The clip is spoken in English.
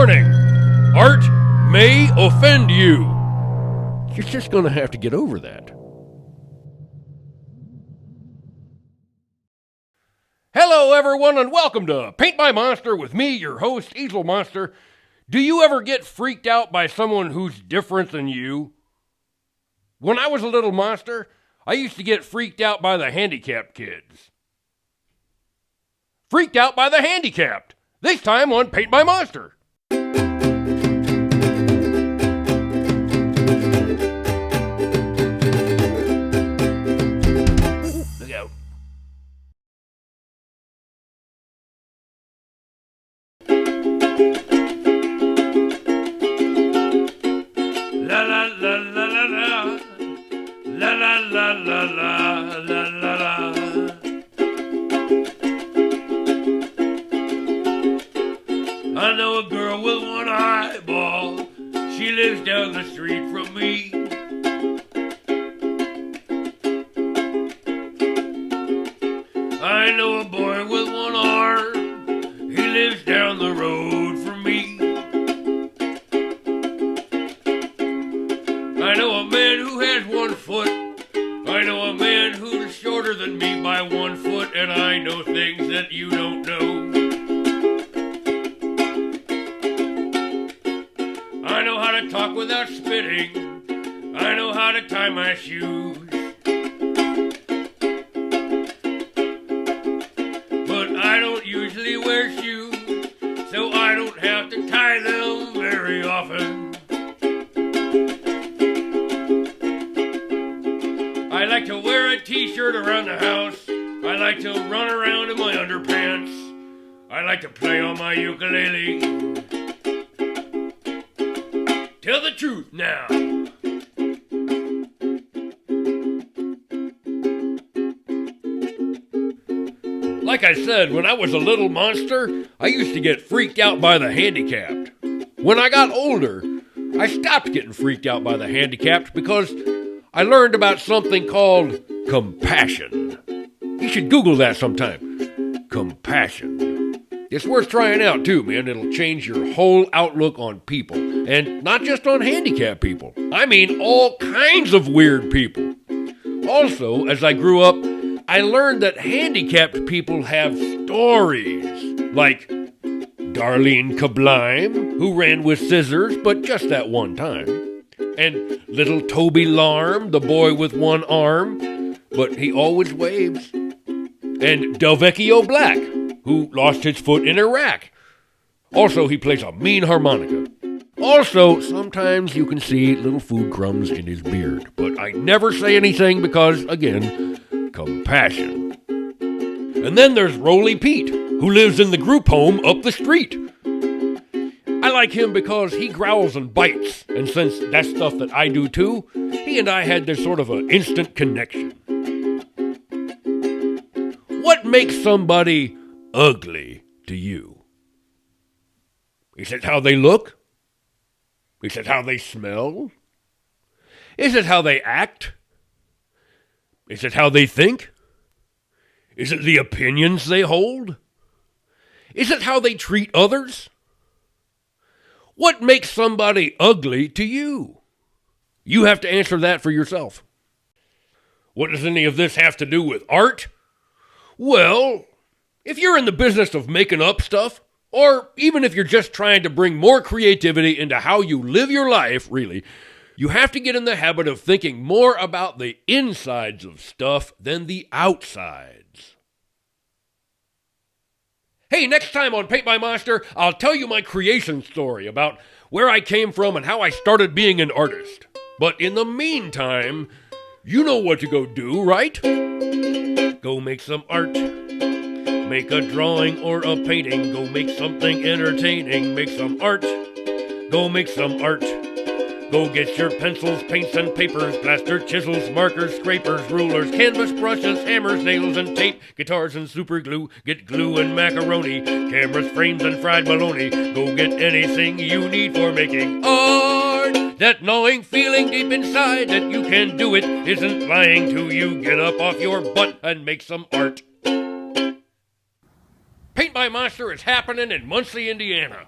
Warning! Art may offend you. You're just going to have to get over that. Hello, everyone, and welcome to Paint by Monster with me, your host, Easel Monster. Do you ever get freaked out by someone who's different than you? When I was a little monster, I used to get freaked out by the handicapped kids. Freaked out by the handicapped. This time on Paint by Monster. Look out. La la la la la la. La la la la la la la la. I know a girl with one eyeball. She lives down the street from me. I know a boy with one arm. He lives down the road from me. I know a man who has 1 foot. I know a man who's shorter than me by 1 foot, and I know things that you don't know. I know how to talk without spitting. I know how to tie my shoes. But I don't usually wear shoes, so I don't have to tie them very often. I like to wear a t-shirt around the house. I like to run around in my underpants. I like to play on my ukulele. Tell the truth now. Like I said, when I was a little monster, I used to get freaked out by the handicapped. When I got older, I stopped getting freaked out by the handicapped because I learned about something called compassion. You should Google that sometime. Compassion. It's worth trying out too, man. It'll change your whole outlook on people. And not just on handicapped people. I mean all kinds of weird people. Also, as I grew up, I learned that handicapped people have stories. Like Darlene Kablime, who ran with scissors, but just that one time. And little Toby Larm, the boy with one arm, but he always waves. And Delvecchio Black, who lost his foot in Iraq. Also, he plays a mean harmonica. Also, sometimes you can see little food crumbs in his beard, but I never say anything because, again, compassion. And then there's Roly Pete, who lives in the group home up the street. I like him because he growls and bites, and since that's stuff that I do too, he and I had this sort of an instant connection. What makes somebody ugly to you? Is it how they look? Is it how they smell? Is it how they act? Is it how they think? Is it the opinions they hold? Is it how they treat others? What makes somebody ugly to you? You have to answer that for yourself. What does any of this have to do with art? Well, if you're in the business of making up stuff, or even if you're just trying to bring more creativity into how you live your life, really, you have to get in the habit of thinking more about the insides of stuff than the outsides. Hey, next time on Paint by Monster, I'll tell you my creation story about where I came from and how I started being an artist. But in the meantime, you know what to go do, right? Go make some art. Make a drawing or a painting. Go make something entertaining. Make some art. Go make some art. Go get your pencils, paints, and papers, blaster, chisels, markers, scrapers, rulers, canvas, brushes, hammers, nails, and tape, guitars, and super glue. Get glue and macaroni, cameras, frames, and fried bologna. Go get anything you need for making art. That gnawing feeling deep inside that you can do it isn't lying to you. Get up off your butt and make some art. Paint by Monster is happening in Muncie, Indiana.